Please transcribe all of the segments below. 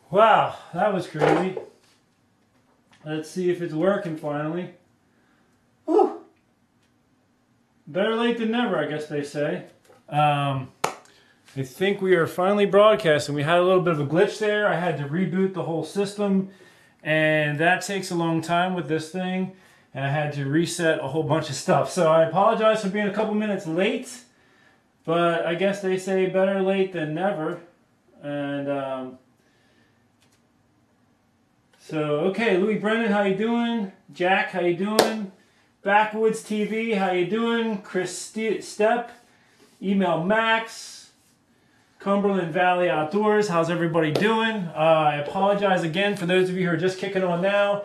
Wow, that was crazy. Let's see if it's working finally. Whew. Better late than never, I guess they say. I think we are finally broadcasting. We had a little bit of a glitch there. I had to reboot the whole system, and that takes a long time with this thing, and I had to reset a whole bunch of stuff. So I apologize for being a couple minutes late, but I guess they say better late than never. And so, okay, Louis Brennan, how you doing? Jack, how you doing? Backwoods TV, how you doing? Chris Stepp, Email Max, Cumberland Valley Outdoors, how's everybody doing? I apologize again for those of you who are just kicking on now.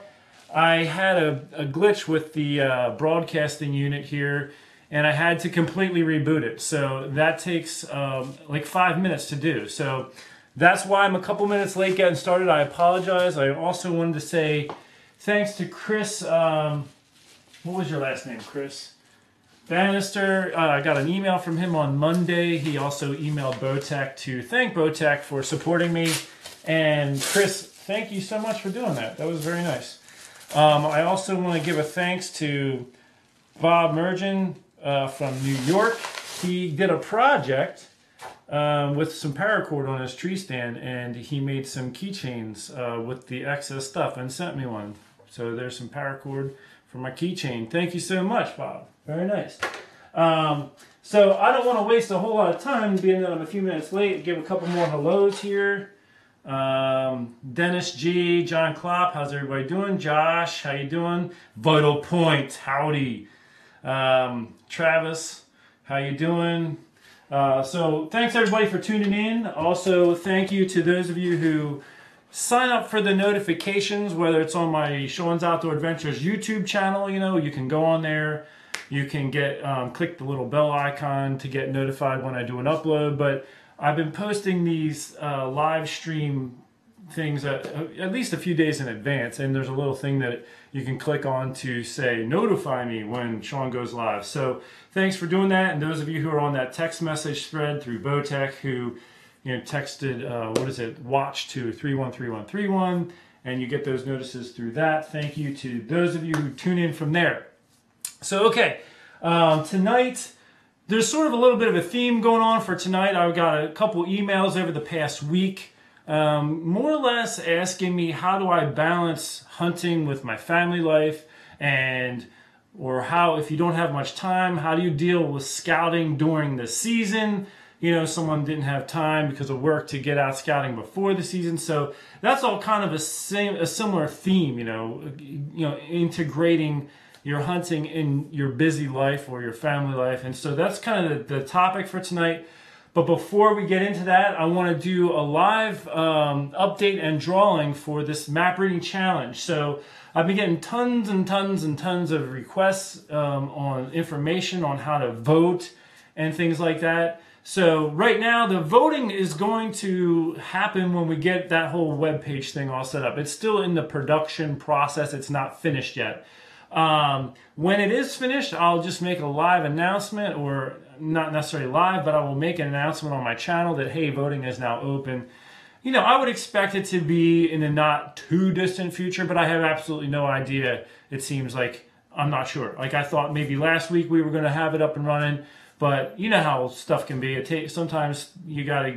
I had a glitch with the broadcasting unit here, and I had to completely reboot it. So that takes like 5 minutes to do. So that's why I'm a couple minutes late getting started. I apologize. I also wanted to say thanks to Chris. What was your last name, Chris? Bannister. I got an email from him on Monday. He also emailed Bowtech to thank Bowtech for supporting me. And Chris, thank you so much for doing that. That was very nice. I also want to give a thanks to Bob Mergen from New York. He did a project with some paracord on his tree stand, and he made some keychains with the excess stuff and sent me one. So there's some paracord for my keychain. Thank you so much, Bob. Very nice. So I don't want to waste a whole lot of time, being that I'm a few minutes late. Give a couple more hellos here. Dennis G, John Klopp, how's everybody doing? Josh, how you doing? Vital Point, howdy. Travis, how you doing? So thanks everybody for tuning in. Also, thank you to those of you who sign up for the notifications, whether it's on my Sean's Outdoor Adventures YouTube channel. You know, you can go on there. You can get click the little bell icon to get notified when I do an upload. But I've been posting these live stream things at least a few days in advance, and there's a little thing that you can click on to say notify me when Sean goes live. So thanks for doing that, and those of you who are on that text message thread through Bowtech who texted watch to 313131, and you get those notices through that. Thank you to those of you who tune in from there. So okay, tonight there's sort of a little bit of a theme going on for tonight. I've got a couple emails over the past week, more or less asking me how do I balance hunting with my family life, or how, if you don't have much time, how do you deal with scouting during the season? Someone didn't have time because of work to get out scouting before the season. So that's all kind of a similar theme, integrating your hunting in your busy life or your family life. And so that's kind of the topic for tonight. But before we get into that, I want to do a live update and drawing for this map reading challenge. So I've been getting tons and tons and tons of requests on information on how to vote and things like that. So right now the voting is going to happen when we get that whole webpage thing all set up. It's still in the production process. It's not finished yet. When it is finished, I'll just make a live announcement, or not necessarily live, but I will make an announcement on my channel that, hey, voting is now open. I would expect it to be in the not too distant future, but I have absolutely no idea. It seems like I'm not sure. Like, I thought maybe last week we were going to have it up and running, but you know how stuff can be. Sometimes you got to,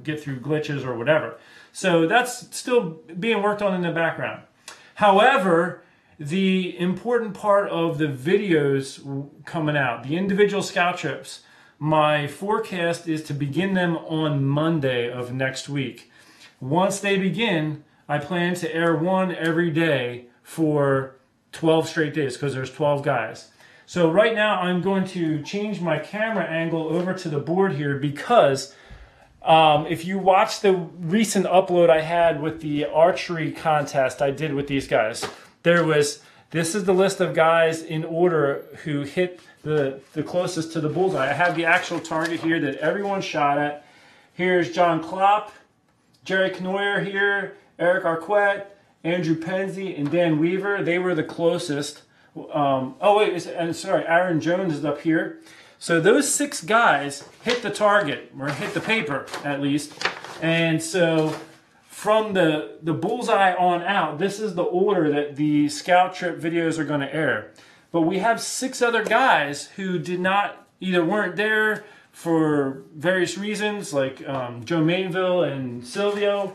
get through glitches or whatever. So that's still being worked on in the background. However, the important part of the videos coming out, the individual scout trips, my forecast is to begin them on Monday of next week. Once they begin, I plan to air one every day for 12 straight days, because there's 12 guys. So right now I'm going to change my camera angle over to the board here, because if you watch the recent upload I had with the archery contest I did with these guys, this is the list of guys in order who hit the closest to the bullseye. I have the actual target here that everyone shot at. Here's John Klopp, Jerry Knoyer here, Eric Arquette, Andrew Penzie, and Dan Weaver. They were the closest. Aaron Jones is up here. So those 6 guys hit the target, or hit the paper at least. And so from the bullseye on out, this is the order that the scout trip videos are going to air. But we have 6 other guys who did not, either weren't there for various reasons, like Joe Mainville and Silvio.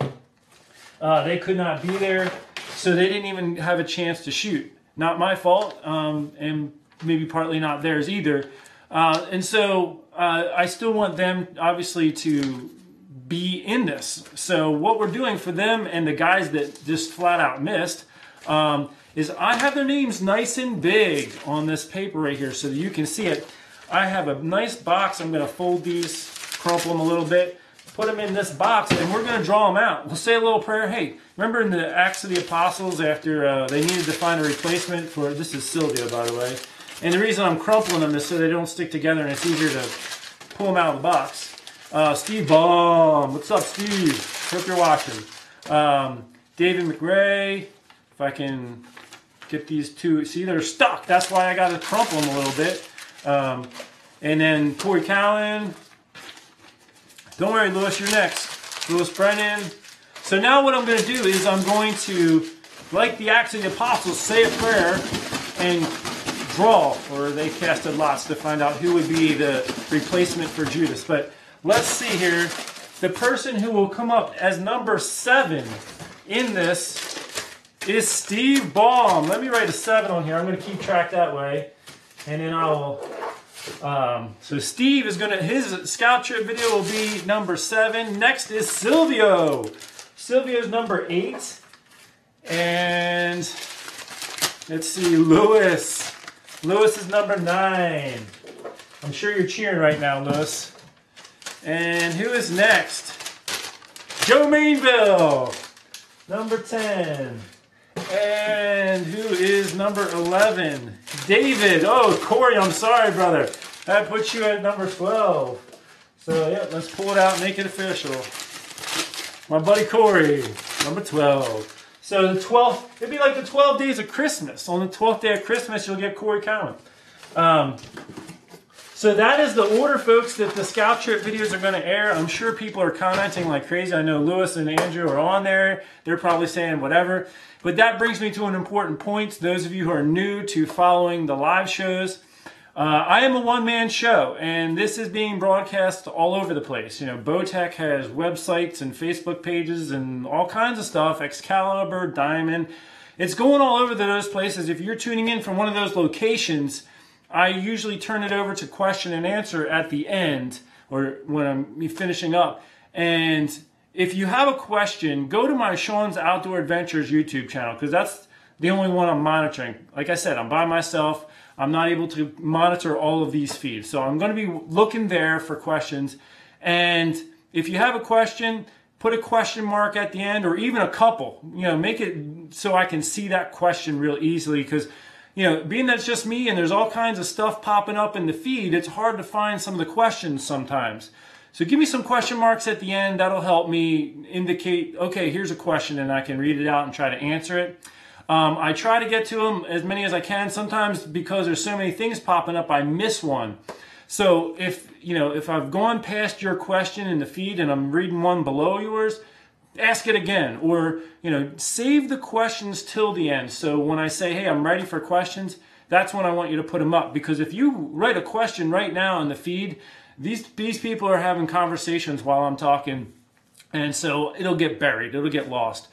They could not be there, so they didn't even have a chance to shoot. Not my fault, and maybe partly not theirs either. And so I still want them, obviously, to be in this. So what we're doing for them and the guys that just flat out missed is I have their names nice and big on this paper right here so that you can see it. I have a nice box. I'm going to fold these, crumple them a little bit, put them in this box, and we're going to draw them out. We'll say a little prayer. Hey, remember in the Acts of the Apostles after they needed to find a replacement for, this is Silvio, by the way, and the reason I'm crumpling them is so they don't stick together and it's easier to pull them out of the box. Steve Baum, what's up, Steve? Hope you're watching. David McVeigh, if I can get these two, see they're stuck. That's why I got to crumple them a little bit. And then Corey Callan. Don't worry, Lewis, you're next. Lewis Brennan. So now what I'm going to do is I'm going to, like the Acts of the Apostles, say a prayer and draw, or they casted lots to find out who would be the replacement for Judas. But let's see here. The person who will come up as number 7 in this is Steve Baum. Let me write a 7 on here. I'm going to keep track that way. And then I'll... so Steve is going to... His scout trip video will be number 7. Next is Silvio. Silvio's number 8. And... let's see, Lewis. Lewis is number 9. I'm sure you're cheering right now, Lewis. And who is next? Joe Mainville, number 10. And who is number 11? David. Oh, Corey, I'm sorry, brother. That puts you at number 12. So, yeah, let's pull it out and make it official. My buddy Corey, number 12. So the 12th, it'd be like the 12 days of Christmas. On the 12th day of Christmas, you'll get Corey Cowan. So that is the order, folks, that the scout trip videos are going to air. I'm sure people are commenting like crazy. I know Lewis and Andrew are on there. They're probably saying whatever. But that brings me to an important point. Those of you who are new to following the live shows, I am a one-man show, and this is being broadcast all over the place. You know, Bowtech has websites and Facebook pages and all kinds of stuff, Excalibur, Diamond. It's going all over those places. If you're tuning in from one of those locations, I usually turn it over to question and answer at the end, or when I'm finishing up. And if you have a question, go to my Sean's Outdoor Adventures YouTube channel, because that's the only one I'm monitoring. Like I said, I'm by myself. I'm not able to monitor all of these feeds. So I'm going to be looking there for questions. And if you have a question, put a question mark at the end, or even a couple. You know, make it so I can see that question real easily, because, you know, being that it's just me and there's all kinds of stuff popping up in the feed, it's hard to find some of the questions sometimes. So give me some question marks at the end. That'll help me indicate, okay, here's a question, and I can read it out and try to answer it. I try to get to them as many as I can. Sometimes because there's so many things popping up, I miss one. So if I've gone past your question in the feed and I'm reading one below yours, ask it again, or save the questions till the end. So when I say, hey, I'm ready for questions, that's when I want you to put them up. Because if you write a question right now in the feed, these people are having conversations while I'm talking, and so it'll get buried, it'll get lost.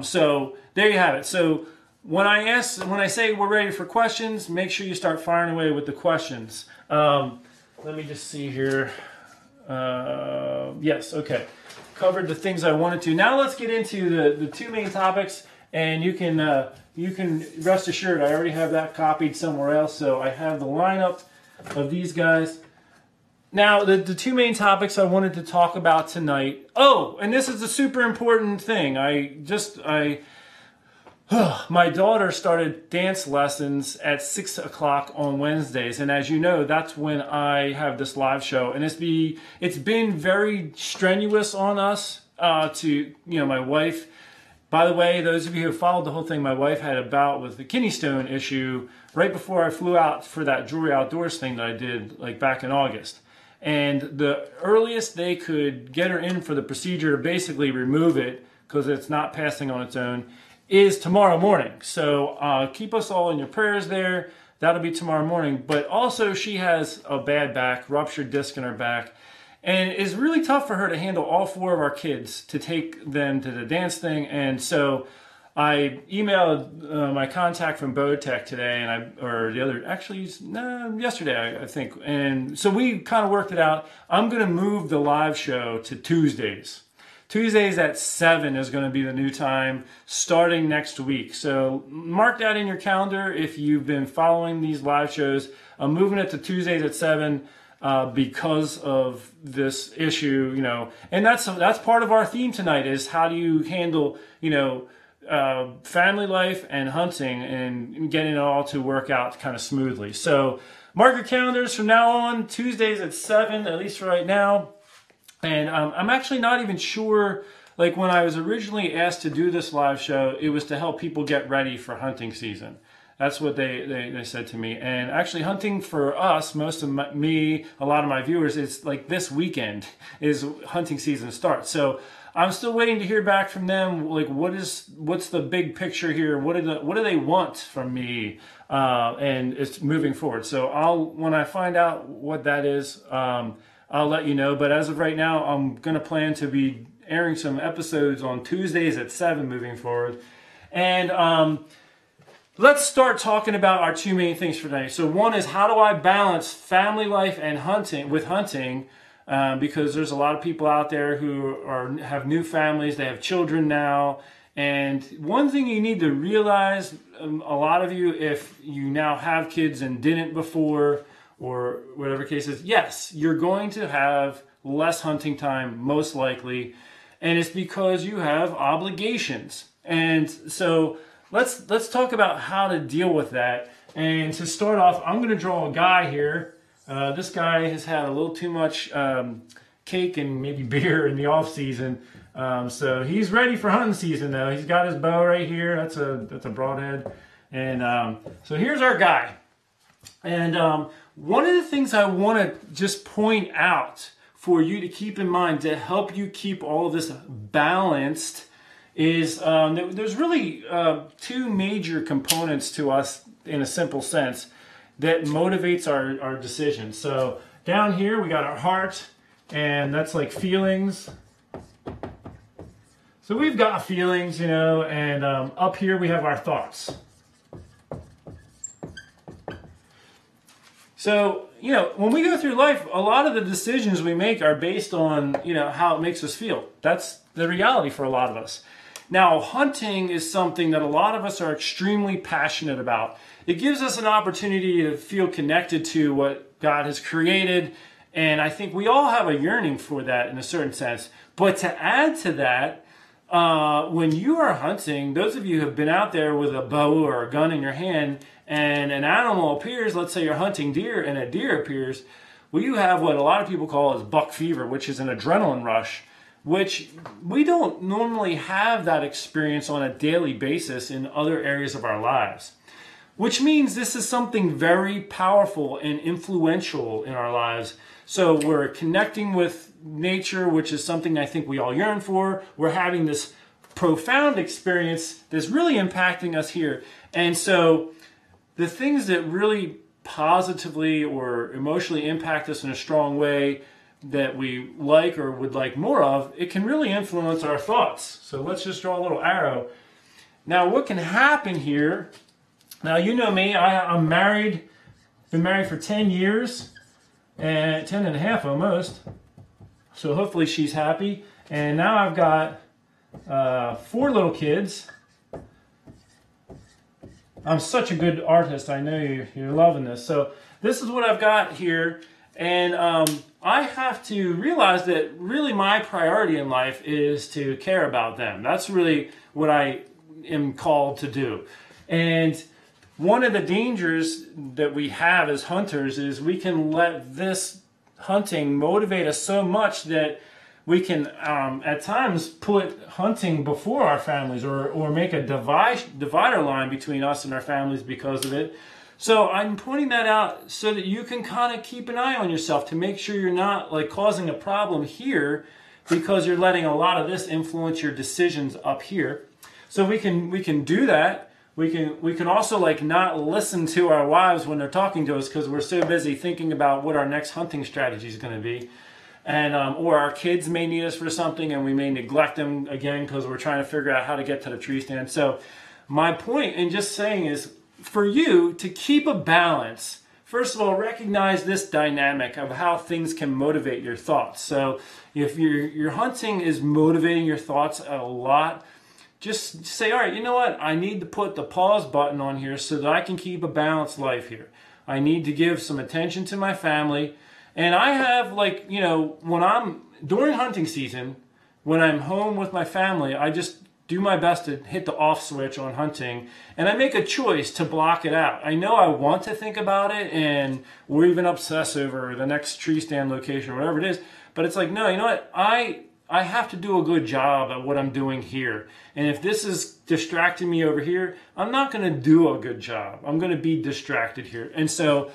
So there you have it. So when I say we're ready for questions, make sure you start firing away with the questions. Let me just see here. Yes, okay. Covered the things I wanted to. Now let's get into the two main topics, and you can rest assured I already have that copied somewhere else. So I have the lineup of these guys. Now, the two main topics I wanted to talk about tonight. Oh, and this is a super important thing. My daughter started dance lessons at 6 o'clock on Wednesdays, and as you know, that's when I have this live show. And it's been very strenuous on us. My wife. By the way, those of you who followed the whole thing, my wife had a bout with the kidney stone issue right before I flew out for that Jewelry Outdoors thing that I did like back in August. And the earliest they could get her in for the procedure to basically remove it because it's not passing on its own, is tomorrow morning. So keep us all in your prayers there. That'll be tomorrow morning. But also she has a bad back, ruptured disc in her back. And it's really tough for her to handle all 4 of our kids, to take them to the dance thing. And so I emailed my contact from Bowtech today, yesterday, I think. And so we kind of worked it out. I'm going to move the live show to Tuesdays. Tuesdays at 7 is going to be the new time starting next week. So mark that in your calendar if you've been following these live shows. I'm moving it to Tuesdays at 7 because of this issue, and that's part of our theme tonight, is how do you handle, family life and hunting and getting it all to work out kind of smoothly. So mark your calendars from now on, Tuesdays at 7, at least for right now. And I'm actually not even sure, like when I was originally asked to do this live show, it was to help people get ready for hunting season. That's what they said to me. And actually hunting for us, most of me, a lot of my viewers, it's like this weekend is hunting season starts. So I'm still waiting to hear back from them. Like, what's the big picture here? What do they want from me? And it's moving forward. So when I find out what that is, I'll let you know. But as of right now, I'm going to plan to be airing some episodes on Tuesdays at 7 moving forward. And let's start talking about our 2 main things for today. So one is, how do I balance family life and hunting because there's a lot of people out there who have new families, they have children now. And one thing you need to realize, a lot of you, if you now have kids and didn't before, or whatever case is, yes, you're going to have less hunting time, most likely, and it's because you have obligations. And so let's talk about how to deal with that. And to start off, I'm going to draw a guy here. This guy has had a little too much cake and maybe beer in the off season, so he's ready for hunting season though. He's got his bow right here. That's a broadhead, and so here's our guy. And one of the things I want to just point out for you to keep in mind to help you keep all of this balanced is there's really 2 major components to us in a simple sense that motivates our decisions. So down here we got our heart, and that's like feelings. So we've got feelings, and up here we have our thoughts. So, when we go through life, a lot of the decisions we make are based on, how it makes us feel. That's the reality for a lot of us. Now, hunting is something that a lot of us are extremely passionate about. It gives us an opportunity to feel connected to what God has created, and I think we all have a yearning for that in a certain sense. But to add to that, when you are hunting, those of you who have been out there with a bow or a gun in your hand, and an animal appears, let's say you're hunting deer, and a deer appears, well, you have what a lot of people call as buck fever, which is an adrenaline rush, which we don't normally have that experience on a daily basis in other areas of our lives. Which means this is something very powerful and influential in our lives. So we're connecting with nature, which is something I think we all yearn for. We're having this profound experience that's really impacting us here. And so the things that really positively or emotionally impact us in a strong way that we like or would like more of, it can really influence our thoughts. So let's just draw a little arrow. Now what can happen here, now you know me, I'm married, been married for 10 years, and 10 and a half almost. So hopefully she's happy. And now I've got 4 little kids. I'm such a good artist. I know you're loving this. So this is what I've got here. And I have to realize that really my priority in life is to care about them. That's really what I am called to do. And one of the dangers that we have as hunters is we can let this hunting motivate us so much that we can at times put hunting before our families or make a divider line between us and our families because of it. So I'm pointing that out so that you can kind of keep an eye on yourself to make sure you're not like causing a problem here because you're letting a lot of this influence your decisions up here. So we can do that. We can also like not listen to our wives when they're talking to us because we're so busy thinking about what our next hunting strategy is going to be. And or our kids may need us for something and we may neglect them again because we're trying to figure out how to get to the tree stand. So my point in just saying is for you to keep a balance, first of all, recognize this dynamic of how things can motivate your thoughts. So if your hunting is motivating your thoughts a lot, just say, all right, you know what? I need to put the pause button on here so that I can keep a balanced life here. I need to give some attention to my family. And I have like, you know, when I'm during hunting season, when I'm home with my family, I just do my best to hit the off switch on hunting. And I make a choice to block it out. I know I want to think about it and or even obsess over the next tree stand location or whatever it is. But it's like, no, you know what? I have to do a good job at what I'm doing here. And if this is distracting me over here, I'm not going to do a good job. I'm going to be distracted here. And so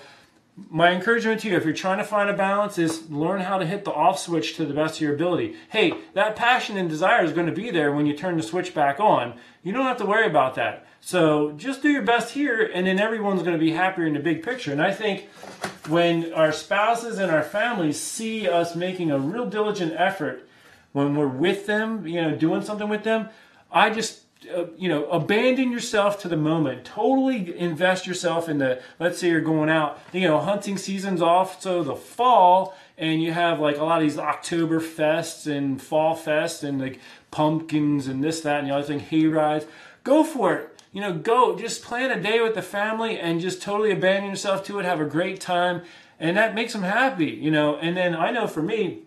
my encouragement to you, if you're trying to find a balance, is learn how to hit the off switch to the best of your ability. Hey, that passion and desire is going to be there when you turn the switch back on. You don't have to worry about that. So just do your best here, and then everyone's going to be happier in the big picture. And I think when our spouses and our families see us making a real diligent effort when we're with them, you know, doing something with them, I just you know, abandon yourself to the moment. Totally invest yourself in the, let's say you're going out, you know, hunting season's off, so the fall, and you have like a lot of these October fests and fall fests and like pumpkins and this, that, and the other thing, hay rides. Go for it. You know, go. Just plan a day with the family and just totally abandon yourself to it. Have a great time. And that makes them happy, you know. And then I know for me,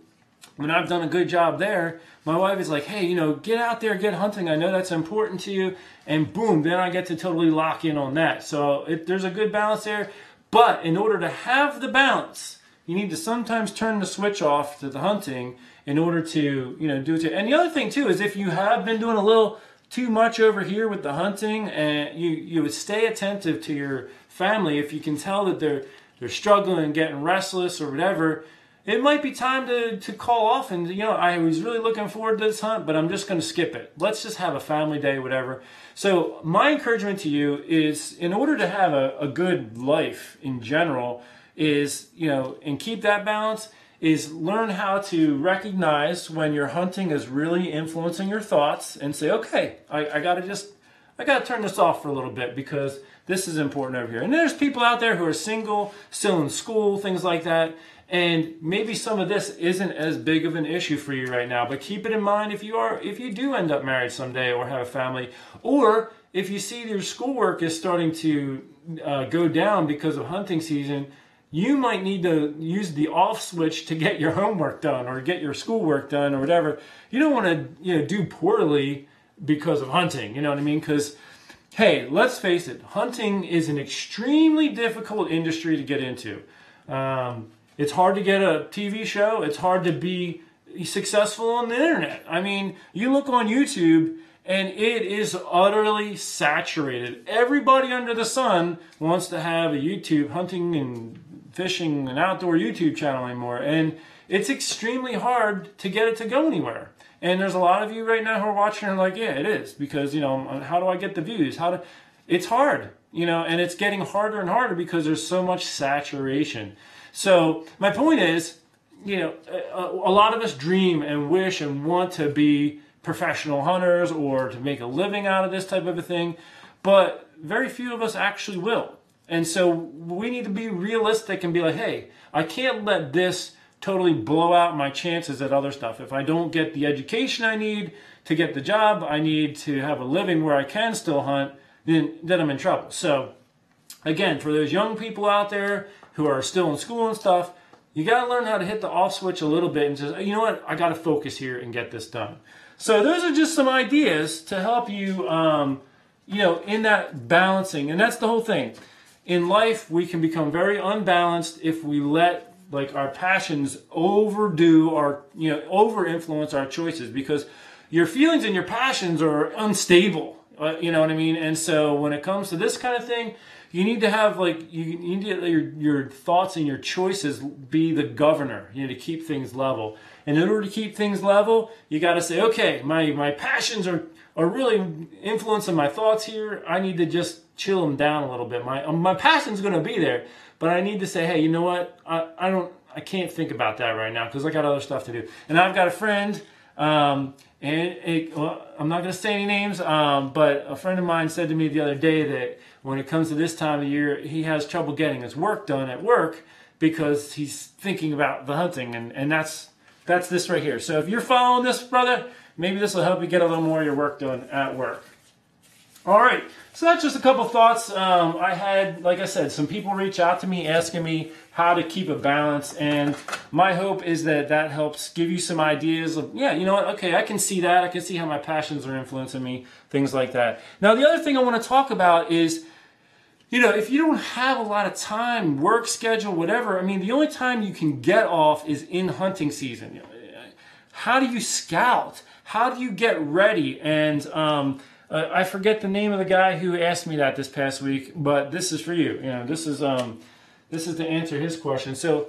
when I've done a good job there, my wife is like, hey, you know, get out there, get hunting. I know that's important to you. And boom, then I get to totally lock in on that. So there's a good balance there. But in order to have the balance, you need to sometimes turn the switch off to the hunting in order to, you know, do it. And the other thing too is if you have been doing a little too much over here with the hunting, and you would stay attentive to your family. If you can tell that they're struggling and getting restless or whatever, it might be time to call off and, you know, I was really looking forward to this hunt, but I'm just going to skip it. Let's just have a family day, whatever. So my encouragement to you is, in order to have a good life in general, is, you know, and keep that balance, is learn how to recognize when your hunting is really influencing your thoughts and say, okay, I got to turn this off for a little bit because this is important over here. And there's people out there who are single, still in school, things like that. And maybe some of this isn't as big of an issue for you right now, but keep it in mind if you do end up married someday or have a family, or if you see your schoolwork is starting to go down because of hunting season, you might need to use the off switch to get your homework done or get your schoolwork done or whatever. You don't want to, you know, do poorly because of hunting, you know what I mean? Because, hey, let's face it, hunting is an extremely difficult industry to get into. It's hard to get a TV show. It's hard to be successful on the internet. I mean, you look on YouTube and it is utterly saturated. Everybody under the sun wants to have a YouTube hunting and fishing and outdoor YouTube channel anymore. And it's extremely hard to get it to go anywhere. And there's a lot of you right now who are watching and are like, yeah, it is. Because, you know, how do I get the views? It's hard, you know, and it's getting harder and harder because there's so much saturation. So my point is, you know, a lot of us dream and wish and want to be professional hunters or to make a living out of this type of a thing, but very few of us actually will. And so we need to be realistic and be like, hey, I can't let this totally blow out my chances at other stuff. If I don't get the education I need to get the job, I need to have a living where I can still hunt, then I'm in trouble. So again, for those young people out there who are still in school and stuff, you got to learn how to hit the off switch a little bit and say, you know what, I got to focus here and get this done. So those are just some ideas to help you, you know, in that balancing. And that's the whole thing. In life, we can become very unbalanced if we let like our passions overdo our, you know, over influence our choices, because your feelings and your passions are unstable. You know what I mean? And so when it comes to this kind of thing, you need to have you need to let your thoughts and your choices be the governor. You know, to keep things level. And in order to keep things level, you got to say, okay, my passions are really influencing my thoughts here. I need to just chill them down a little bit. My passion's going to be there, but I need to say, hey, you know what? I can't think about that right now because I got other stuff to do. And I've got a friend, well, I'm not going to say any names, but a friend of mine said to me the other day that when it comes to this time of year, he has trouble getting his work done at work because he's thinking about the hunting, and that's this right here. So if you're following this, brother, maybe this will help you get a little more of your work done at work. All right, so that's just a couple thoughts. I had, like I said, some people reach out to me asking me how to keep a balance, and my hope is that helps give you some ideas of, yeah, you know what, okay, I can see that. I can see how my passions are influencing me, things like that. Now, the other thing I want to talk about is, you know, if you don't have a lot of time, work schedule, whatever, I mean, the only time you can get off is in hunting season. How do you scout? How do you get ready? And I forget the name of the guy who asked me that this past week, but this is for you. You know, this is to answer his question. So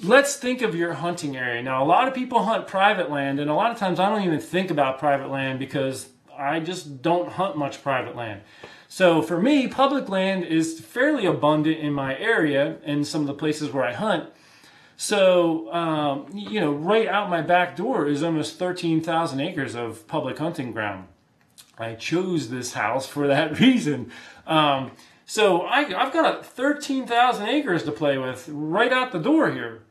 let's think of your hunting area. Now, a lot of people hunt private land, and a lot of times I don't even think about private land because I just don't hunt much private land. So for me, public land is fairly abundant in my area and some of the places where I hunt. So, you know, right out my back door is almost 13,000 acres of public hunting ground. I chose this house for that reason. So I've got 13,000 acres to play with right out the door here.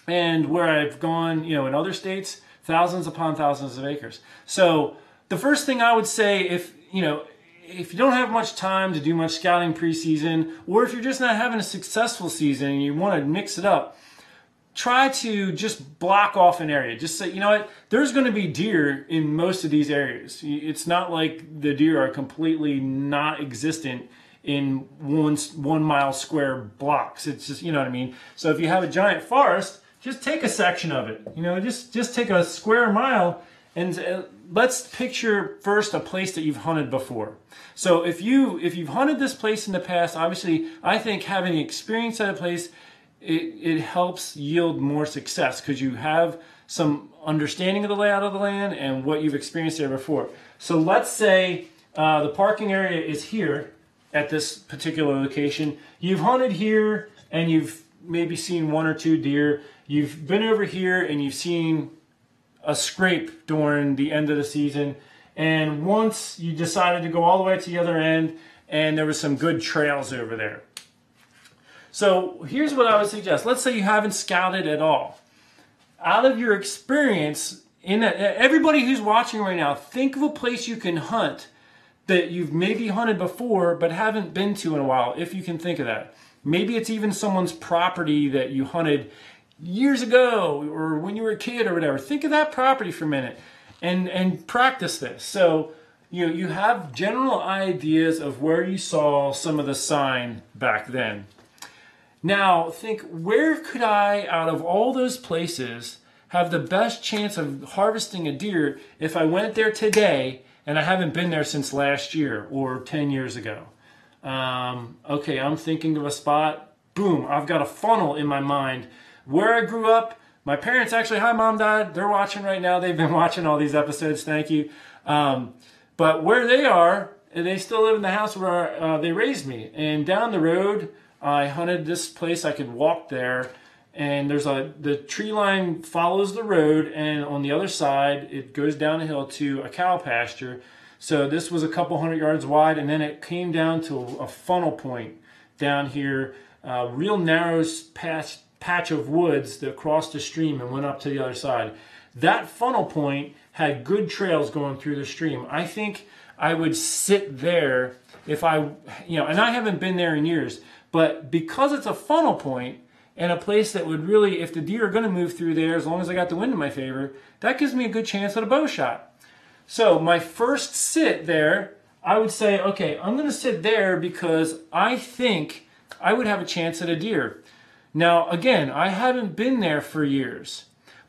And where I've gone, you know, in other states, thousands upon thousands of acres. So the first thing I would say, if you don't have much time to do much scouting preseason, or if you're just not having a successful season and you want to mix it up, try to just block off an area. Just say, you know what, there's going to be deer in most of these areas. It's not like the deer are completely not existent in 1 mile square blocks. It's just, you know what I mean? So if you have a giant forest, just take a section of it. You know, just take a square mile and let's picture first a place that you've hunted before. So if you've hunted this place in the past, obviously I think having experience at a place, it helps yield more success because you have some understanding of the layout of the land and what you've experienced there before. So let's say the parking area is here at this particular location. You've hunted here and you've maybe seen 1 or 2 deer. You've been over here and you've seen a scrape during the end of the season. And once you decided to go all the way to the other end and there was some good trails over there. So here's what I would suggest. Let's say you haven't scouted at all. Out of your experience, everybody who's watching right now, think of a place you can hunt that you've maybe hunted before but haven't been to in a while, if you can think of that. Maybe it's even someone's property that you hunted years ago or when you were a kid or whatever. Think of that property for a minute and practice this. So you have general ideas of where you saw some of the sign back then. Now think, where could I, out of all those places, have the best chance of harvesting a deer if I went there today and I haven't been there since last year or 10 years ago? Okay, I'm thinking of a spot. Boom, I've got a funnel in my mind. Where I grew up, my parents actually, hi mom, dad, they're watching right now. They've been watching all these episodes, thank you. But where they are, they still live in the house where they raised me. And down the road, I hunted this place. I could walk there, and the tree line follows the road, and on the other side, it goes down the hill to a cow pasture. So this was a couple 100 yards wide, and then it came down to a funnel point down here, a real narrow patch of woods that crossed the stream and went up to the other side. That funnel point had good trails going through the stream. I think I would sit there if and I haven't been there in years, but because it's a funnel point and a place that would really, if the deer are going to move through there, as long as I got the wind in my favor, that gives me a good chance at a bow shot. So my first sit there, I would say, okay, I'm going to sit there because I think I would have a chance at a deer. Now, again, I haven't been there for years,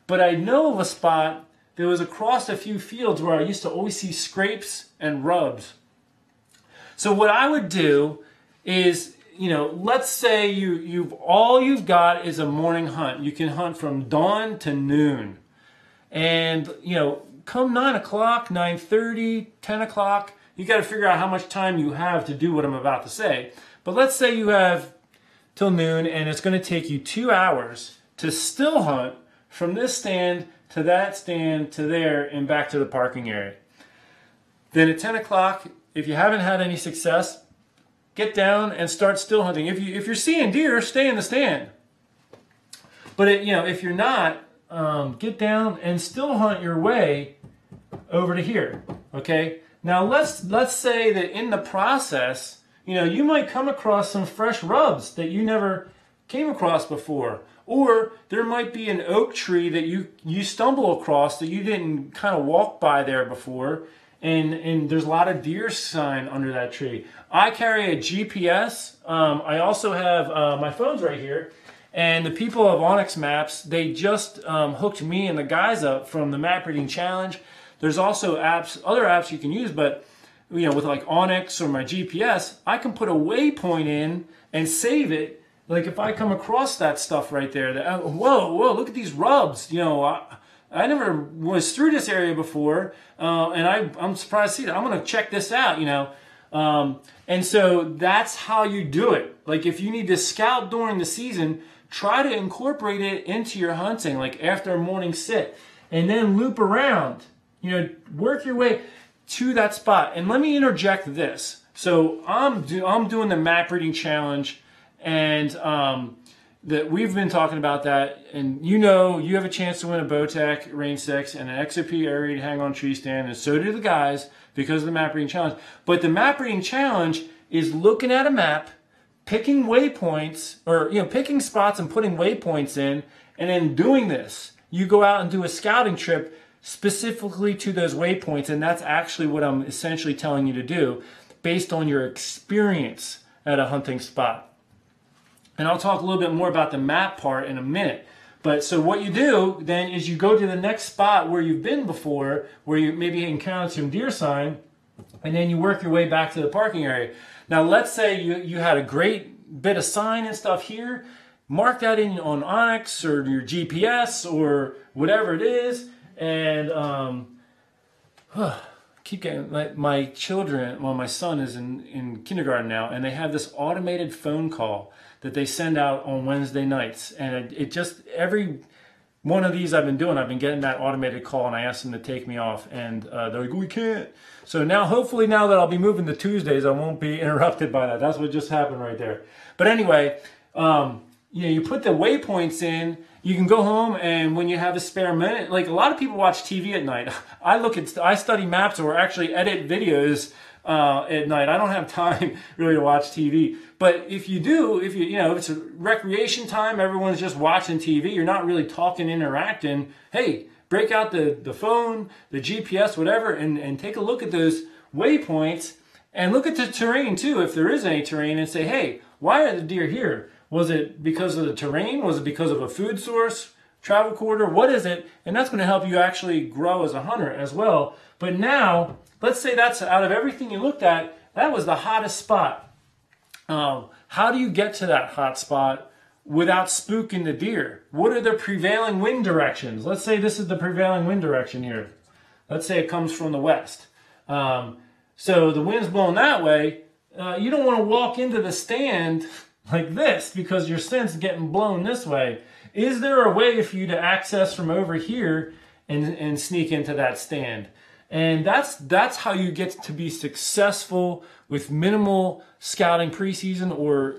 but I know of a spot that was across a few fields where I used to always see scrapes and rubs. So what I would do is, let's say all you've got is a morning hunt. You can hunt from dawn to noon. And, come 9 o'clock, 9:30, 10 o'clock, you got to figure out how much time you have to do what I'm about to say. But let's say you have till noon, and it's going to take you 2 hours to still hunt from this stand to that stand to there and back to the parking area. Then at 10 o'clock, if you haven't had any success, get down and start still hunting. If you're seeing deer, stay in the stand. But if you're not, get down and still hunt your way over to here. Okay. Now let's say that in the process, you might come across some fresh rubs that you never came across before, or there might be an oak tree that you stumble across that you didn't kind of walk by there before. And there's a lot of deer sign under that tree. I carry a GPS. I also have my phone's right here. And the people of Onyx Maps, they just hooked me and the guys up from the Map Reading Challenge. There's also other apps you can use, but with like Onyx or my GPS, I can put a waypoint in and save it. Like if I come across that stuff right there, whoa, look at these rubs. I never was through this area before, and I'm surprised to see that. I'm going to check this out, And so that's how you do it. Like if you need to scout during the season, try to incorporate it into your hunting, like after a morning sit, and then loop around. Work your way to that spot. And let me interject this. So I'm doing the Map Reading Challenge, and that we've been talking about that, and you have a chance to win a Bowtech Range 6 and an XOP Air Read Hang on Tree Stand, and so do the guys because of the Map Reading Challenge. But the Map Reading Challenge is looking at a map, picking waypoints, or picking spots and putting waypoints in, and then doing this. You go out and do a scouting trip specifically to those waypoints, and that's actually what I'm essentially telling you to do based on your experience at a hunting spot. And I'll talk a little bit more about the map part in a minute. But so what you do then is you go to the next spot where you've been before, where you maybe encountered some deer sign, and then you work your way back to the parking area. Now let's say you had a great bit of sign and stuff here. Mark that in on Onyx or your GPS or whatever it is, and keep getting, like, my children, my son is in kindergarten now, and they have this automated phone call that they send out on Wednesday nights. And it just, every one of these I've been getting that automated call, and I asked them to take me off, and they're like, we can't. So now, hopefully now that I'll be moving to Tuesdays, I won't be interrupted by that. That's what just happened right there. But anyway, you put the waypoints in. You can go home, and when you have a spare minute, like a lot of people watch TV at night. I study maps or actually edit videos at night. I don't have time really to watch TV. But if you do, if it's a recreation time, everyone's just watching TV. You're not really talking, interacting. Hey, break out the phone, the GPS, whatever, and take a look at those waypoints and look at the terrain too, if there is any terrain, and say, hey, why are the deer here? Was it because of the terrain? Was it because of a food source, travel corridor? What is it? And that's going to help you actually grow as a hunter as well. But now, let's say that's out of everything you looked at, that was the hottest spot. How do you get to that hot spot without spooking the deer? What are the prevailing wind directions? Let's say this is the prevailing wind direction here. Let's say it comes from the west. So the wind's blowing that way. You don't want to walk into the stand like this because your scent's getting blown this way. Is there a way for you to access from over here and sneak into that stand? And that's how you get to be successful with minimal scouting preseason or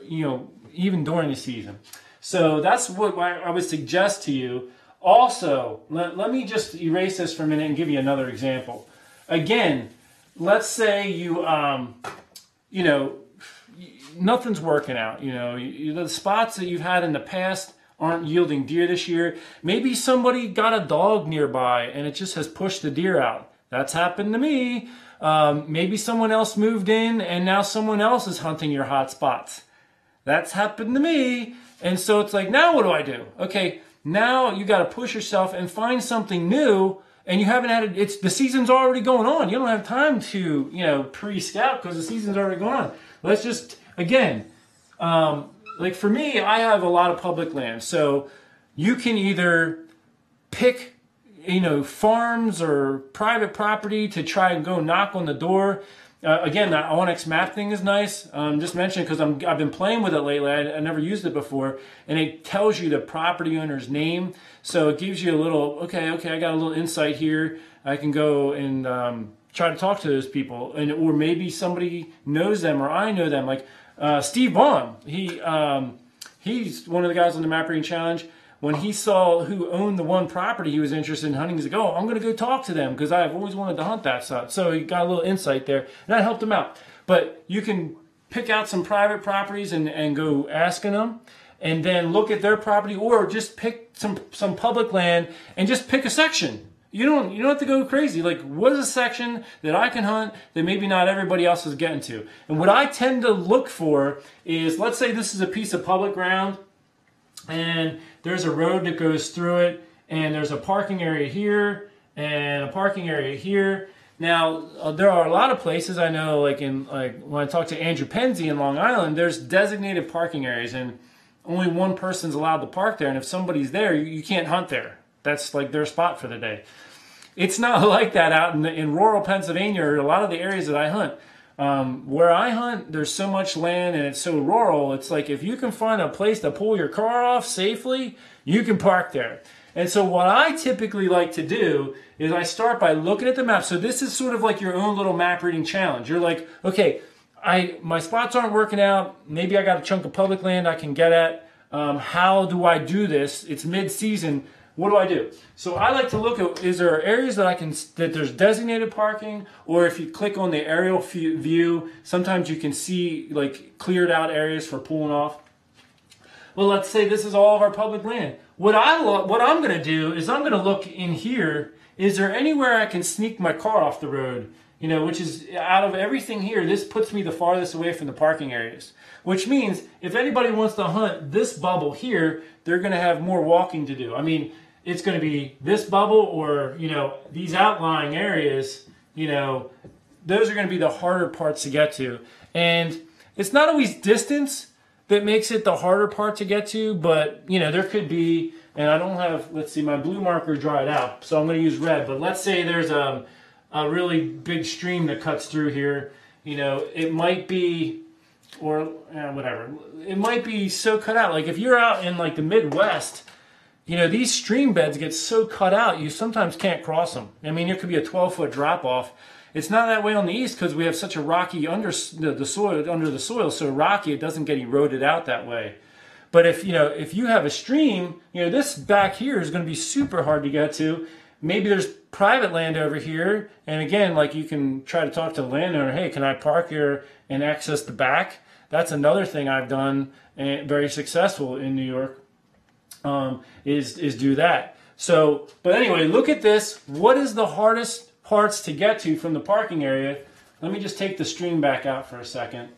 even during the season. So that's what I would suggest to you. Also, let me just erase this for a minute and give you another example. Again, let's say nothing's working out. The spots that you've had in the past aren't yielding deer this year. Maybe somebody got a dog nearby and it just has pushed the deer out. That's happened to me. Maybe someone else moved in and now someone else is hunting your hot spots. That's happened to me. And so it's like, now what do I do? Okay, now you got to push yourself and find something new and you haven't had it, the season's already going on. You don't have time to, you know, pre-scout because the season's already going on. Let's just, again, like for me, I have a lot of public land. So you can either pick, you know, farms or private property to try and go knock on the door. Again, that Onyx map thing is nice. Just mentioned because I've been playing with it lately. I never used it before, and it tells you the property owner's name. So it gives you a little, okay, I got a little insight here. I can go and try to talk to those people, and or maybe somebody knows them or I know them. Like Steve Vaughn, he's one of the guys on the Map Reading Challenge. When he saw who owned the one property he was interested in hunting, he's like, oh, I'm going to go talk to them because I've always wanted to hunt that stuff. So he got a little insight there, and that helped him out. But you can pick out some private properties and go asking them, and then look at their property, or just pick some public land and just pick a section. You don't have to go crazy. Like, what is a section that I can hunt that maybe not everybody else is getting to? And what I tend to look for is, let's say this is a piece of public ground, and there's a road that goes through it, and there's a parking area here and a parking area here. Now, there are a lot of places I know, like when I talk to Andrew Penzie in Long Island, there's designated parking areas, and only one person's allowed to park there. And if somebody's there, you can't hunt there. That's like their spot for the day. It's not like that out in rural Pennsylvania or a lot of the areas that I hunt. Where I hunt, there's so much land and it's so rural. It's like if you can find a place to pull your car off safely, you can park there. And so what I typically like to do is I start by looking at the map. So this is sort of like your own little map reading challenge. You're like, okay, my spots aren't working out. Maybe I got a chunk of public land I can get at. How do I do this? It's mid-season. What do I do? So I like to look at, is there areas that there's designated parking, or if you click on the aerial view, sometimes you can see like cleared out areas for pulling off. Well, let's say this is all of our public land. What I'm going to do is I'm going to look in here. Is there anywhere I can sneak my car off the road? You know, which is out of everything here, this puts me the farthest away from the parking areas. Which means if anybody wants to hunt this bubble here, they're going to have more walking to do. I mean, it's going to be this bubble or, you know, these outlying areas, you know, those are going to be the harder parts to get to. And it's not always distance that makes it the harder part to get to, but, you know, there could be, and I don't have, let's see, my blue marker dried out, so I'm going to use red. But let's say there's a really big stream that cuts through here. You know, it might be, or whatever, it might be so cut out. Like if you're out in like the Midwest, you know, these stream beds get so cut out, you sometimes can't cross them. I mean, it could be a 12-foot drop off. It's not that way on the east because we have such a rocky under the soil, so rocky it doesn't get eroded out that way. But if you have a stream, you know, this back here is going to be super hard to get to. Maybe there's private land over here, and again, like you can try to talk to the landowner. Hey, can I park here and access the back? That's another thing I've done and very successful in New York. Is do that. So, but anyway, look at this. What is the hardest parts to get to from the parking area? Let me just take the stream back out for a second,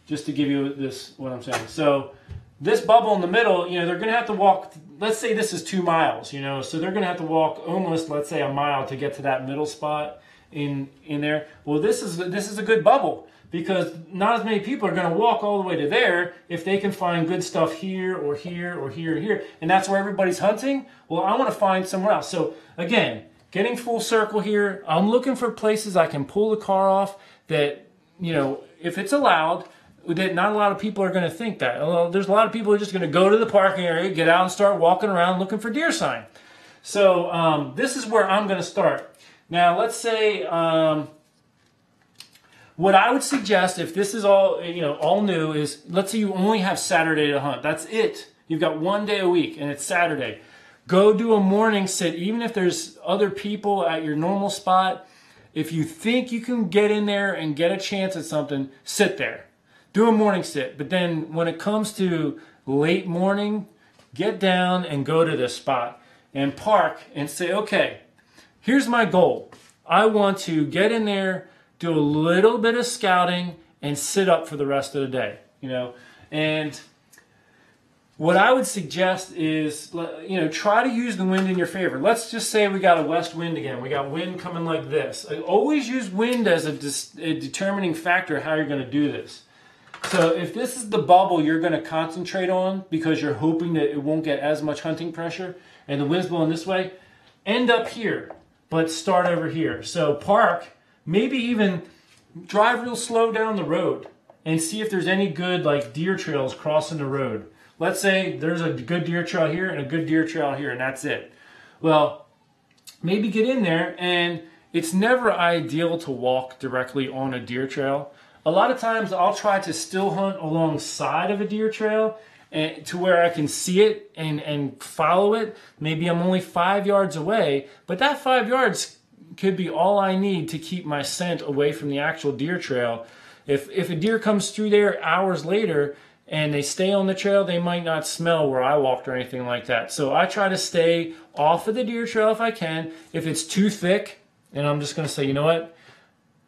just to give you this, what I'm saying. So this bubble in the middle, you know, they're going to have to walk, let's say this is 2 miles, you know, so they're going to have to walk almost, let's say, a mile to get to that middle spot in there. Well, this is a good bubble, because not as many people are going to walk all the way to there if they can find good stuff here or here or here or here. And that's where everybody's hunting. Well, I want to find somewhere else. So again, getting full circle here, I'm looking for places I can pull the car off that, you know, if it's allowed, that not a lot of people are going to think that. Well, there's a lot of people who are just going to go to the parking area, get out and start walking around looking for deer sign. So this is where I'm going to start. Now, let's say... what I would suggest, if this is all, you know, all new, is let's say you only have Saturday to hunt. That's it. You've got 1 day a week, and it's Saturday. Go do a morning sit, even if there's other people at your normal spot. If you think you can get in there and get a chance at something, sit there. Do a morning sit. But then when it comes to late morning, get down and go to this spot and park and say, okay, here's my goal. I want to get in there, do a little bit of scouting, and sit up for the rest of the day, you know. And what I would suggest is, try to use the wind in your favor. Let's just say we got a west wind again. We got wind coming like this. Always use wind as a determining factor how you're going to do this. So if this is the bubble you're going to concentrate on because you're hoping that it won't get as much hunting pressure and the wind's blowing this way, end up here, but start over here. So park, maybe even drive real slow down the road and see if there's any good like deer trails crossing the road. Let's say there's a good deer trail here and a good deer trail here, and that's it. Well, maybe get in there, and it's never ideal to walk directly on a deer trail. A lot of times I'll try to still hunt alongside of a deer trail and to where I can see it and follow it. Maybe I'm only 5 yards away, but that 5 yards could be all I need to keep my scent away from the actual deer trail. If a deer comes through there hours later and they stay on the trail, they might not smell where I walked or anything like that. So I try to stay off of the deer trail if I can. If it's too thick, and I'm just going to say, you know what,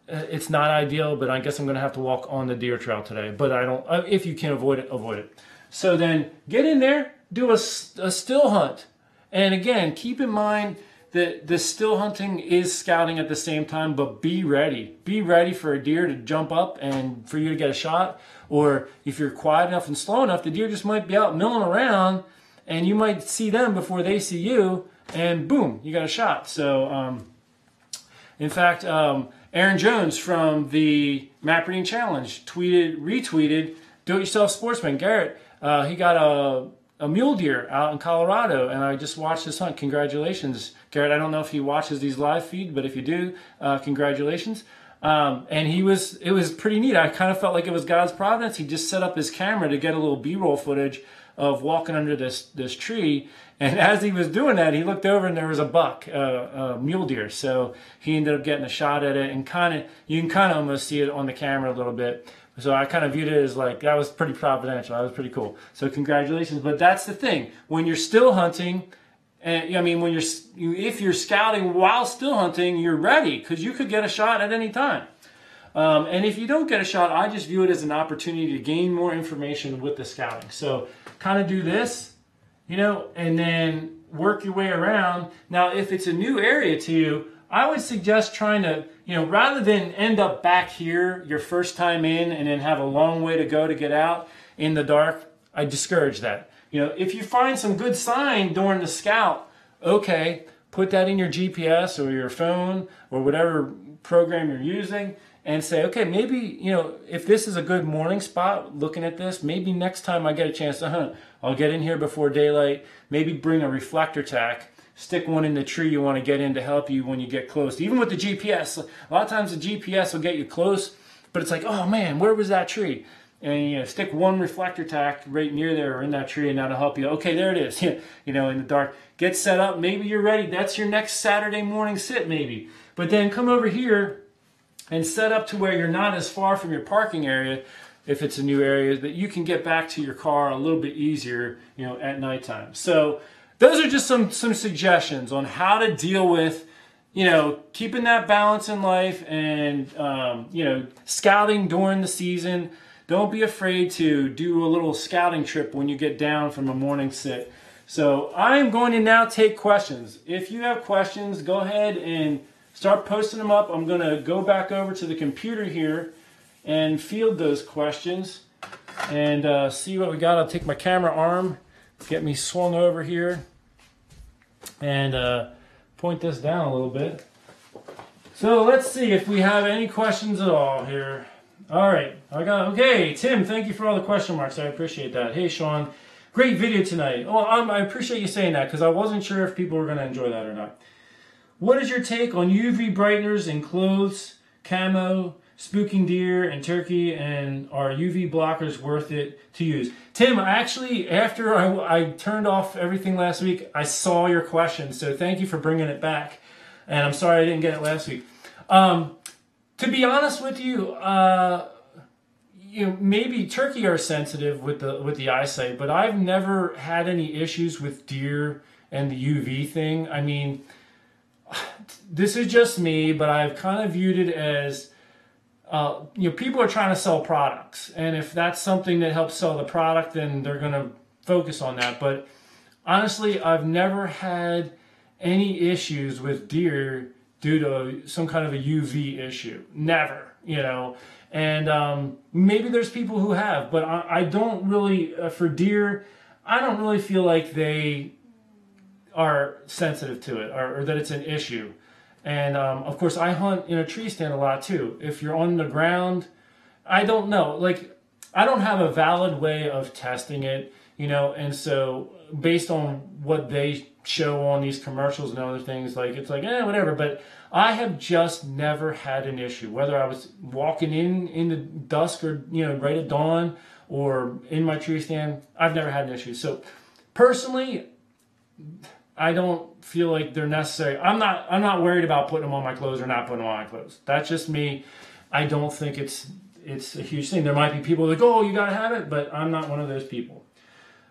it's not ideal, but I guess I'm going to have to walk on the deer trail today. But I don't. If you can avoid it, avoid it. So then get in there, do a still hunt. And again, keep in mind that the still hunting is scouting at the same time, but be ready. Be ready for a deer to jump up and for you to get a shot. Or if you're quiet enough and slow enough, the deer just might be out milling around and you might see them before they see you, and boom, you got a shot. So, in fact, Aaron Jones from the Map Reading Challenge retweeted Do-It-Yourself Sportsman, Garrett. He got a mule deer out in Colorado, and I just watched his hunt. Congratulations, Garrett. I don't know if he watches these live feeds, but if you do, congratulations. And it was pretty neat. I kind of felt like it was God's providence. He just set up his camera to get a little B-roll footage of walking under this tree. And as he was doing that, he looked over and there was a buck, a mule deer. So he ended up getting a shot at it, and you can kind of almost see it on the camera a little bit. So I kind of viewed it as like, that was pretty providential. That was pretty cool. So congratulations. But that's the thing. When you're still hunting, and I mean, if you're scouting while still hunting, you're ready because you could get a shot at any time. And if you don't get a shot, I just view it as an opportunity to gain more information with the scouting. So kind of do this, and then work your way around. Now, if it's a new area to you, I would suggest trying to, rather than end up back here your first time in and then have a long way to go to get out in the dark, I discourage that. If you find some good sign during the scout, okay, put that in your GPS or your phone or whatever program you're using and say, okay, maybe, if this is a good morning spot, looking at this, maybe next time I get a chance to hunt, I'll get in here before daylight, maybe bring a reflector tack, stick one in the tree you want to get in to help you when you get close. Even with the GPS, a lot of times the GPS will get you close, but it's like, oh man, where was that tree? And stick one reflector tack right near there or in that tree, and that'll help you. Okay, there it is. In the dark. Get set up. Maybe you're ready. That's your next Saturday morning sit, maybe. But then come over here and set up to where you're not as far from your parking area, if it's a new area, that you can get back to your car a little bit easier, at nighttime. So those are just some suggestions on how to deal with, keeping that balance in life and, scouting during the season. Don't be afraid to do a little scouting trip when you get down from a morning sit. So I'm going to now take questions. If you have questions, go ahead and start posting them up. I'm going to go back over to the computer here and field those questions and see what we got. I'll take my camera arm, get me swung over here, and point this down a little bit. So let's see if we have any questions at all here. All right, okay, Tim, thank you for all the question marks. I appreciate that. Hey, Sean, great video tonight. Well, I appreciate you saying that because I wasn't sure if people were going to enjoy that or not. What is your take on UV brighteners in clothes, camo, spooking deer, and turkey, and are UV blockers worth it to use? Tim, actually, after I turned off everything last week, I saw your question, so thank you for bringing it back. And I'm sorry I didn't get it last week. To be honest with you, maybe turkey are sensitive with the eyesight, but I've never had any issues with deer and the UV thing. I mean, this is just me, but I've kind of viewed it as, people are trying to sell products, and if that's something that helps sell the product, then they're gonna focus on that. But honestly, I've never had any issues with deer due to some kind of a UV issue. Never, you know. And maybe there's people who have, but I don't really, for deer, I don't really feel like they are sensitive to it, or that it's an issue. And of course, I hunt in a tree stand a lot too. If you're on the ground, I don't know. Like, I don't have a valid way of testing it, you know, and so based on what they show on these commercials and other things, like, it's like, whatever. But I have just never had an issue, whether I was walking in the dusk or, you know, right at dawn or in my tree stand. I've never had an issue. So personally, I don't feel like they're necessary. I'm not worried about putting them on my clothes or not putting them on my clothes. That's just me. I don't think it's a huge thing. There might be people like, oh, you got to have it, but I'm not one of those people.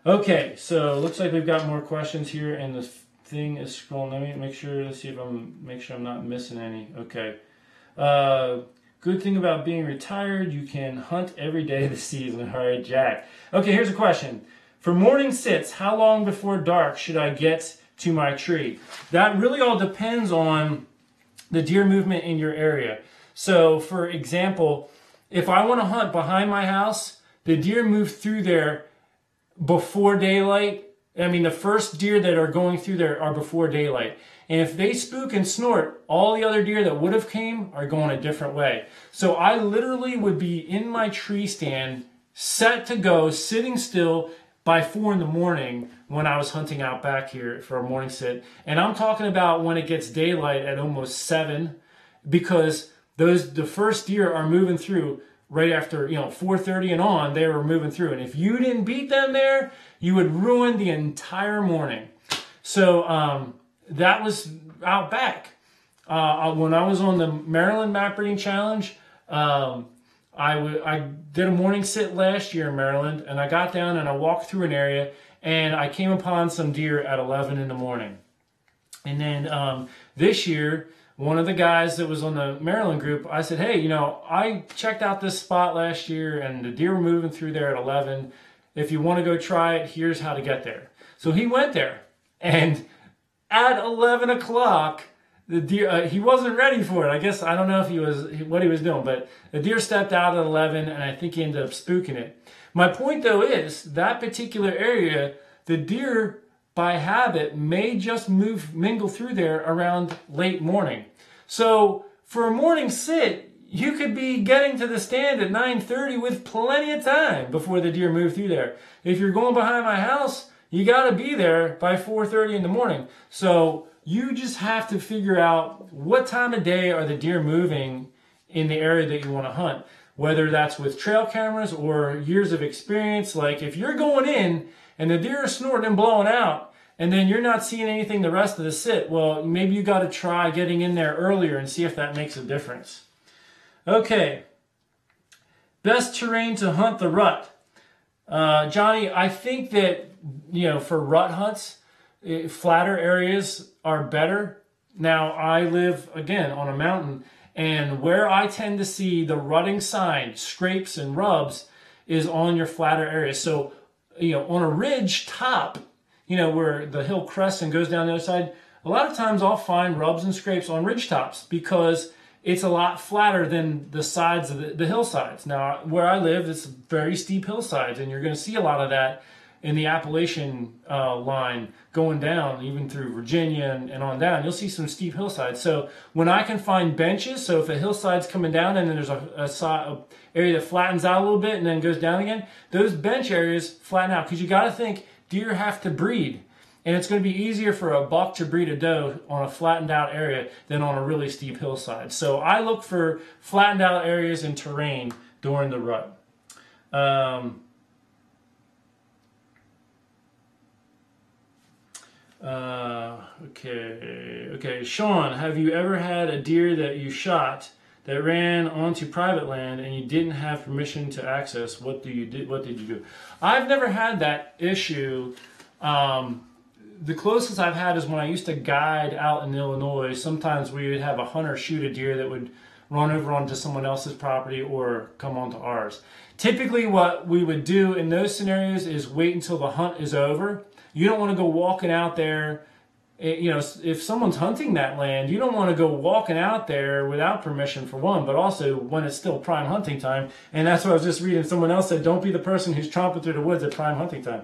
Okay, so looks like we've got more questions here, and the thing is scrolling. Let me make sure to see if make sure I'm not missing any. Okay. Good thing about being retired, you can hunt every day of the season. All right, Jack. Okay, here's a question. For morning sits, how long before dark should I get to my tree? That really all depends on the deer movement in your area. So, for example, if I want to hunt behind my house, the deer move through there before daylight. I mean, the first deer that are going through there are before daylight. And if they spook and snort, all the other deer that would have came are going a different way. So I literally would be in my tree stand, set to go, sitting still by 4 in the morning when I was hunting out back here for a morning sit. And I'm talking about when it gets daylight at almost 7, because the first deer are moving through right after, 4:30 and on, they were moving through. And if you didn't beat them there, you would ruin the entire morning. So that was out back. When I was on the Maryland Map Breeding Challenge, I did a morning sit last year in Maryland, and I got down and I walked through an area, and I came upon some deer at 11 in the morning. And then this year, one of the guys that was on the Maryland group, I said, hey, I checked out this spot last year and the deer were moving through there at 11. If you want to go try it, here's how to get there. So he went there, and at 11 o'clock, the deer, he wasn't ready for it. I guess, I don't know if what he was doing, but the deer stepped out at 11, and I think he ended up spooking it. My point, though, is that particular area, the deer, by habit, may just mingle through there around late morning. So for a morning sit, you could be getting to the stand at 9:30 with plenty of time before the deer move through there. If you're going behind my house, you got to be there by 4:30 in the morning. So you just have to figure out what time of day are the deer moving in the area that you want to hunt. Whether that's with trail cameras or years of experience. Like, if you're going in and the deer are snorting and blowing out, and then you're not seeing anything the rest of the sit, well, maybe you got to try getting in there earlier and see if that makes a difference. Okay. Best terrain to hunt the rut. Johnny, I think that, for rut hunts, flatter areas are better. Now, I live, again, on a mountain, and where I tend to see the rutting sign, scrapes and rubs, is on your flatter areas. So, on a ridge top, where the hill crests and goes down the other side, a lot of times I'll find rubs and scrapes on ridge tops because it's a lot flatter than the sides of the hillsides. Now, where I live, it's very steep hillsides, and you're going to see a lot of that in the Appalachian line going down, even through Virginia and on down. You'll see some steep hillsides. So when I can find benches, so if a hillside's coming down and then there's a area that flattens out a little bit and then goes down again, those bench areas flatten out, because you got to think deer have to breed. And it's going to be easier for a buck to breed a doe on a flattened out area than on a really steep hillside. So I look for flattened out areas and terrain during the rut. Okay. Sean, have you ever had a deer that you shot that ran onto private land and you didn't have permission to access? What did you do? I've never had that issue. The closest I've had is when I used to guide out in Illinois. Sometimes we would have a hunter shoot a deer that would run over onto someone else's property or come onto ours. Typically what we would do in those scenarios is wait until the hunt is over. You don't want to go walking out there. You know, if someone's hunting that land, you don't want to go walking out there without permission, for one, but also when it's still prime hunting time. And that's what I was just reading. Someone else said, don't be the person who's tromping through the woods at prime hunting time.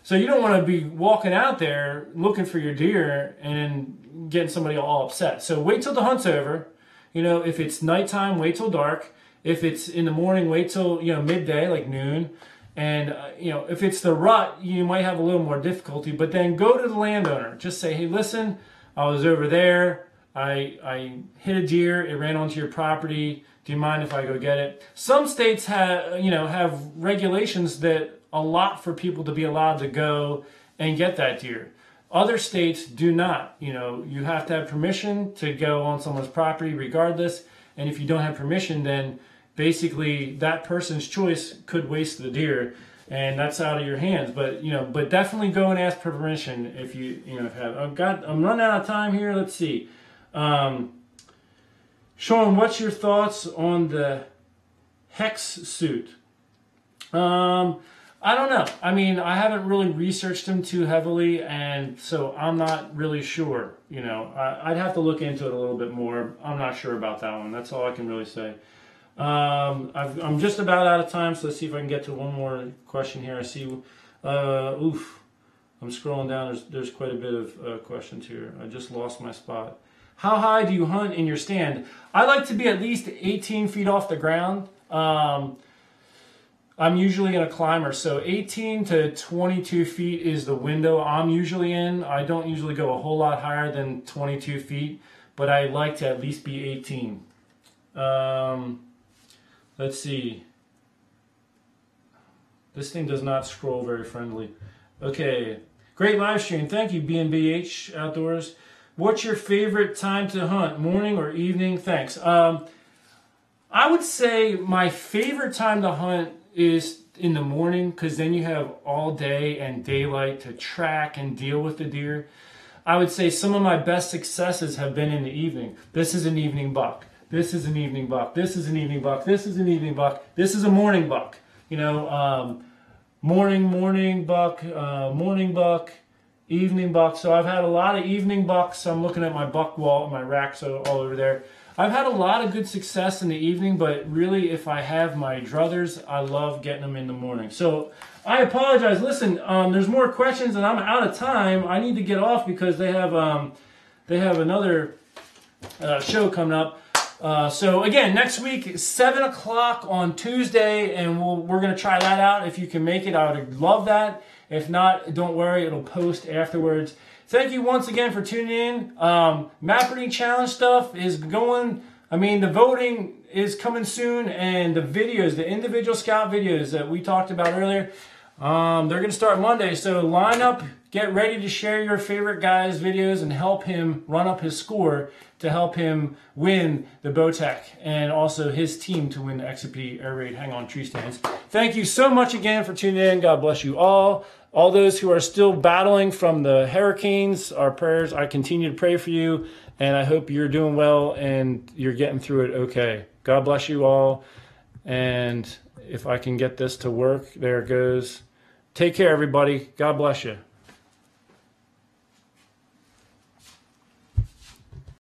So you don't want to be walking out there looking for your deer and getting somebody all upset. So wait till the hunt's over. You know, if it's nighttime, wait till dark. If it's in the morning, wait till, you know, midday, like noon. And, you know, if it's the rut, you might have a little more difficulty, but then go to the landowner. Just say, hey, listen, I was over there. I hit a deer. It ran onto your property. Do you mind if I go get it? Some states have regulations that allot for people to be allowed to go and get that deer. Other states do not. You know, you have to have permission to go on someone's property regardless. And if you don't have permission, then basically that person's choice could waste the deer, and that's out of your hands. But, you know, but definitely go and ask permission if I'm running out of time here. Let's see. Sean, what's your thoughts on the hex suit? I don't know. I mean, I haven't really researched them too heavily, and so I'm not really sure. You know, I'd have to look into it a little bit more. I'm not sure about that one. That's all I can really say. I'm just about out of time, so let's see if I can get to one more question here. I see, I'm scrolling down. There's quite a bit of questions here. I just lost my spot. How high do you hunt in your stand? I like to be at least 18 feet off the ground. I'm usually in a climber, so 18 to 22 feet is the window I'm usually in. I don't usually go a whole lot higher than 22 feet, but I like to at least be 18. Let's see. This thing does not scroll very friendly. Okay. Great live stream. Thank you, B&BH Outdoors. What's your favorite time to hunt? Morning or evening? Thanks. I would say my favorite time to hunt is in the morning, because then you have all day and daylight to track and deal with the deer. I would say some of my best successes have been in the evening. This is an evening buck. This is an evening buck. This is an evening buck. This is an evening buck. This is a morning buck. You know, morning buck, evening buck. So I've had a lot of evening bucks. I'm looking at my buck wall, my racks all over there. I've had a lot of good success in the evening, but really if I have my druthers, I love getting them in the morning. So I apologize. Listen, there's more questions and I'm out of time. I need to get off because they have another show coming up. So again, next week, 7 o'clock on Tuesday, and we're going to try that out. If you can make it, I would love that. If not, don't worry, it'll post afterwards. Thank you once again for tuning in. Map reading challenge stuff is going. I mean, the voting is coming soon, and the videos, the individual scout videos that we talked about earlier, they're going to start Monday. So line up, get ready to share your favorite guy's videos and help him run up his score to help him win the Bowtech and also his team to win the XP Air Raid Hang On Tree Stands. Thank you so much again for tuning in. God bless you all. All those who are still battling from the hurricanes, our prayers, I continue to pray for you, and I hope you're doing well and you're getting through it okay. God bless you all, and if I can get this to work, there it goes. Take care, everybody. God bless you.